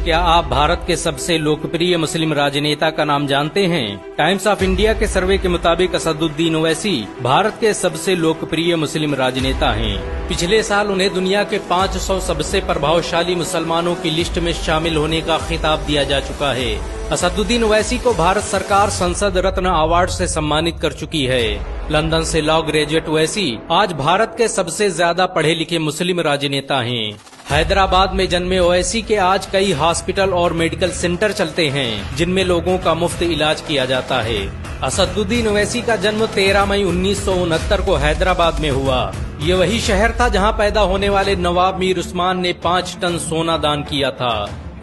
क्या आप भारत के सबसे लोकप्रिय मुस्लिम राजनेता का नाम जानते हैं? टाइम्स ऑफ इंडिया के सर्वे के मुताबिक असदुद्दीन ओवैसी भारत के सबसे लोकप्रिय मुस्लिम राजनेता हैं। पिछले साल उन्हें दुनिया के 500 सबसे प्रभावशाली मुसलमानों की लिस्ट में शामिल होने का खिताब दिया जा चुका है। असदुद्दीन ओवैसी को भारत सरकार संसद रत्न अवार्ड से सम्मानित कर चुकी है। लंदन से लॉ ग्रेजुएट ओवैसी आज भारत के सबसे ज्यादा पढ़े लिखे मुस्लिम राजनेता हैं। हैदराबाद में जन्मे ओवैसी के आज कई हॉस्पिटल और मेडिकल सेंटर चलते हैं, जिनमें लोगों का मुफ्त इलाज किया जाता है। असदुद्दीन ओवैसी का जन्म 13 मई 1969 को हैदराबाद में हुआ। ये वही शहर था जहां पैदा होने वाले नवाब मीर उस्मान ने 5 टन सोना दान किया था।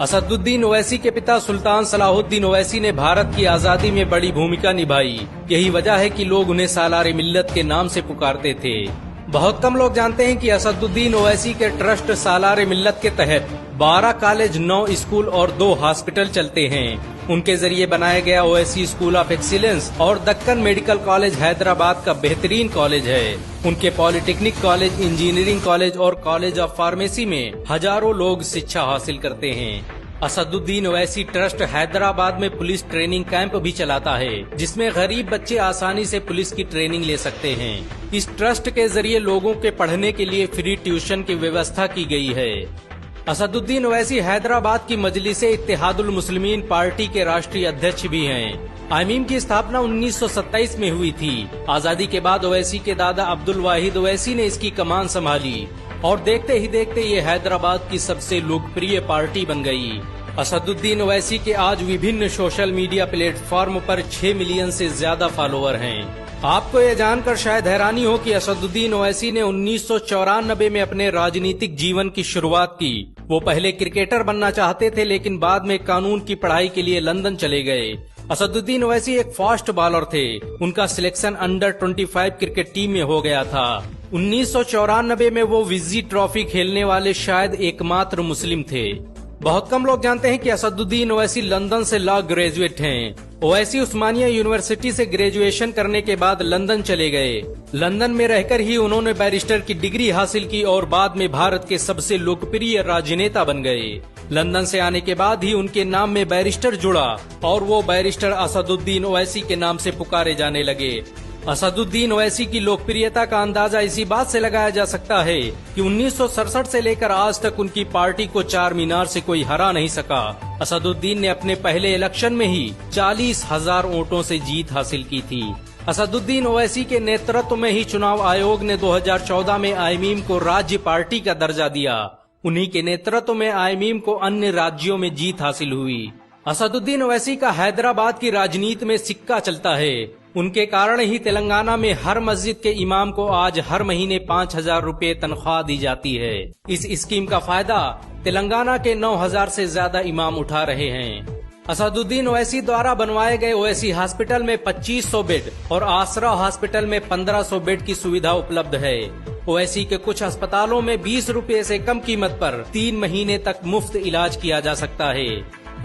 असदुद्दीन ओवैसी के पिता सुल्तान सलाहुद्दीन ओवैसी ने भारत की आजादी में बड़ी भूमिका निभाई। यही वजह है कि लोग उन्हें सालार मिल्लत के नाम से पुकारते थे। बहुत कम लोग जानते हैं कि असदुद्दीन ओवैसी के ट्रस्ट सालार मिल्लत के तहत 12 कॉलेज, 9 स्कूल और 2 हॉस्पिटल चलते हैं। उनके जरिए बनाया गया ओवैसी स्कूल ऑफ एक्सीलेंस और दक्कन मेडिकल कॉलेज हैदराबाद का बेहतरीन कॉलेज है। उनके पॉलिटेक्निक कॉलेज, इंजीनियरिंग कॉलेज और कॉलेज ऑफ फार्मेसी में हजारों लोग शिक्षा हासिल करते हैं। असदुद्दीन ओवैसी ट्रस्ट हैदराबाद में पुलिस ट्रेनिंग कैंप भी चलाता है, जिसमें गरीब बच्चे आसानी से पुलिस की ट्रेनिंग ले सकते हैं। इस ट्रस्ट के जरिए लोगों के पढ़ने के लिए फ्री ट्यूशन की व्यवस्था की गई है। असदुद्दीन ओवैसी हैदराबाद की मजलिसे इत्तेहादुल मुस्लिमीन पार्टी के राष्ट्रीय अध्यक्ष भी हैं। आईमीम की स्थापना 1927 में हुई थी। आजादी के बाद ओवैसी के दादा अब्दुल वाहिद ओवैसी ने इसकी कमान संभाली और देखते ही देखते ये हैदराबाद की सबसे लोकप्रिय पार्टी बन गई। असदुद्दीन ओवैसी के आज विभिन्न सोशल मीडिया प्लेटफॉर्म पर 6 मिलियन से ज्यादा फॉलोअर हैं। आपको ये जानकर शायद हैरानी हो कि असदुद्दीन ओवैसी ने 1994 में अपने राजनीतिक जीवन की शुरुआत की। वो पहले क्रिकेटर बनना चाहते थे, लेकिन बाद में कानून की पढ़ाई के लिए लंदन चले गए। असदुद्दीन ओवैसी एक फास्ट बॉलर थे। उनका सिलेक्शन अंडर 25 क्रिकेट टीम में हो गया था। 1994 में वो विजी ट्रॉफी खेलने वाले शायद एकमात्र मुस्लिम थे। बहुत कम लोग जानते हैं कि असदुद्दीन ओवैसी लंदन से लॉ ग्रेजुएट हैं। ओवैसी उस्मानिया यूनिवर्सिटी से ग्रेजुएशन करने के बाद लंदन चले गए। लंदन में रहकर ही उन्होंने बैरिस्टर की डिग्री हासिल की और बाद में भारत के सबसे लोकप्रिय राजनेता बन गए। लंदन से आने के बाद ही उनके नाम में बैरिस्टर जुड़ा और वो बैरिस्टर असदुद्दीन ओवैसी के नाम से पुकारे जाने लगे। असदुद्दीन ओवैसी की लोकप्रियता का अंदाजा इसी बात से लगाया जा सकता है कि 1967 से लेकर आज तक उनकी पार्टी को 4 मीनार से कोई हरा नहीं सका। असदुद्दीन ने अपने पहले इलेक्शन में ही 40,000 वोटों से जीत हासिल की थी। असदुद्दीन ओवैसी के नेतृत्व में ही चुनाव आयोग ने 2014 में आईमीम को राज्य पार्टी का दर्जा दिया। उन्हीं के नेतृत्व में आईमीम को अन्य राज्यों में जीत हासिल हुई। असदुद्दीन ओवैसी का हैदराबाद की राजनीति में सिक्का चलता है। उनके कारण ही तेलंगाना में हर मस्जिद के इमाम को आज हर महीने 5,000 रुपए तनख्वाह दी जाती है। इस स्कीम का फायदा तेलंगाना के 9,000 से ज्यादा इमाम उठा रहे हैं। असदुद्दीन ओवैसी द्वारा बनवाए गए ओवैसी हॉस्पिटल में 2500 बेड और आसरा हॉस्पिटल में 1500 बेड की सुविधा उपलब्ध है। ओवैसी के कुछ अस्पतालों में 20 रुपए से कम कीमत पर 3 महीने तक मुफ्त इलाज किया जा सकता है।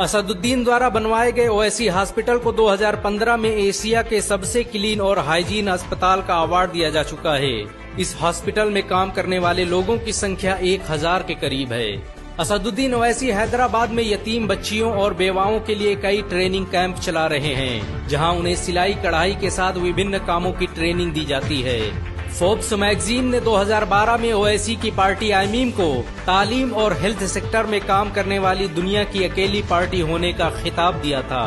असदुद्दीन द्वारा बनवाए गए ओवैसी हॉस्पिटल को 2015 में एशिया के सबसे क्लीन और हाइजीन अस्पताल का अवार्ड दिया जा चुका है। इस हॉस्पिटल में काम करने वाले लोगों की संख्या 1000 के करीब है। असदुद्दीन ओवैसी हैदराबाद में यतीम बच्चियों और बेवाओं के लिए कई ट्रेनिंग कैंप चला रहे हैं, जहां उन्हें सिलाई कढ़ाई के साथ विभिन्न कामों की ट्रेनिंग दी जाती है। फोर्ब्स मैगजीन ने 2012 में ओवैसी की पार्टी आईमीम को तालीम और हेल्थ सेक्टर में काम करने वाली दुनिया की अकेली पार्टी होने का खिताब दिया था।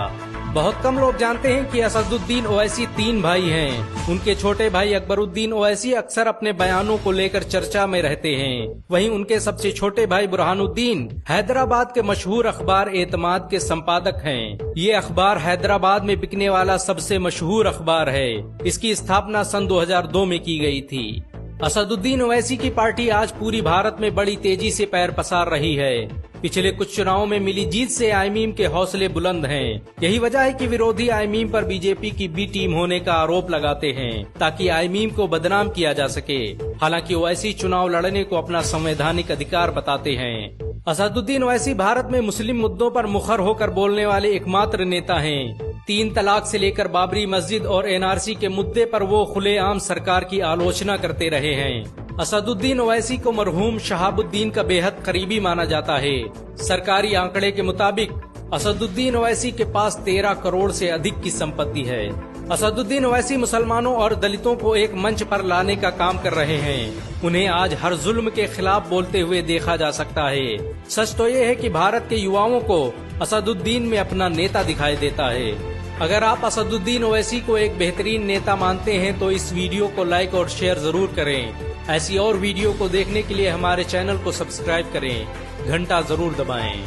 बहुत कम लोग जानते हैं कि असदुद्दीन ओवैसी 3 भाई हैं। उनके छोटे भाई अकबरुद्दीन ओवैसी अक्सर अपने बयानों को लेकर चर्चा में रहते हैं। वहीं उनके सबसे छोटे भाई बुरहानुद्दीन हैदराबाद के मशहूर अखबार एतमाद के संपादक हैं। ये अखबार हैदराबाद में बिकने वाला सबसे मशहूर अखबार है। इसकी स्थापना सन 2002 में की गई थी। असदुद्दीन ओवैसी की पार्टी आज पूरी भारत में बड़ी तेजी से पैर पसार रही है। पिछले कुछ चुनावों में मिली जीत से आईमीम के हौसले बुलंद हैं। यही वजह है कि विरोधी आईमीम पर बीजेपी की बी टीम होने का आरोप लगाते हैं, ताकि आईमीम को बदनाम किया जा सके। हालांकि ओवैसी चुनाव लड़ने को अपना संवैधानिक अधिकार बताते हैं। असदुद्दीन ओवैसी भारत में मुस्लिम मुद्दों पर मुखर होकर बोलने वाले एकमात्र नेता हैं। 3 तलाक से लेकर बाबरी मस्जिद और एनआरसी के मुद्दे पर वो खुलेआम सरकार की आलोचना करते रहे हैं। असदुद्दीन ओवैसी को मरहूम शहाबुद्दीन का बेहद करीबी माना जाता है। सरकारी आंकड़े के मुताबिक असदुद्दीन ओवैसी के पास 13 करोड़ से अधिक की संपत्ति है। असदुद्दीन ओवैसी मुसलमानों और दलितों को एक मंच पर लाने का काम कर रहे हैं। उन्हें आज हर जुल्म के खिलाफ बोलते हुए देखा जा सकता है। सच तो ये है कि भारत के युवाओं को असदुद्दीन में अपना नेता दिखाई देता है। अगर आप असदुद्दीन ओवैसी को एक बेहतरीन नेता मानते हैं तो इस वीडियो को लाइक और शेयर जरूर करें। ऐसी और वीडियो को देखने के लिए हमारे चैनल को सब्सक्राइब करें, घंटा जरूर दबाएं।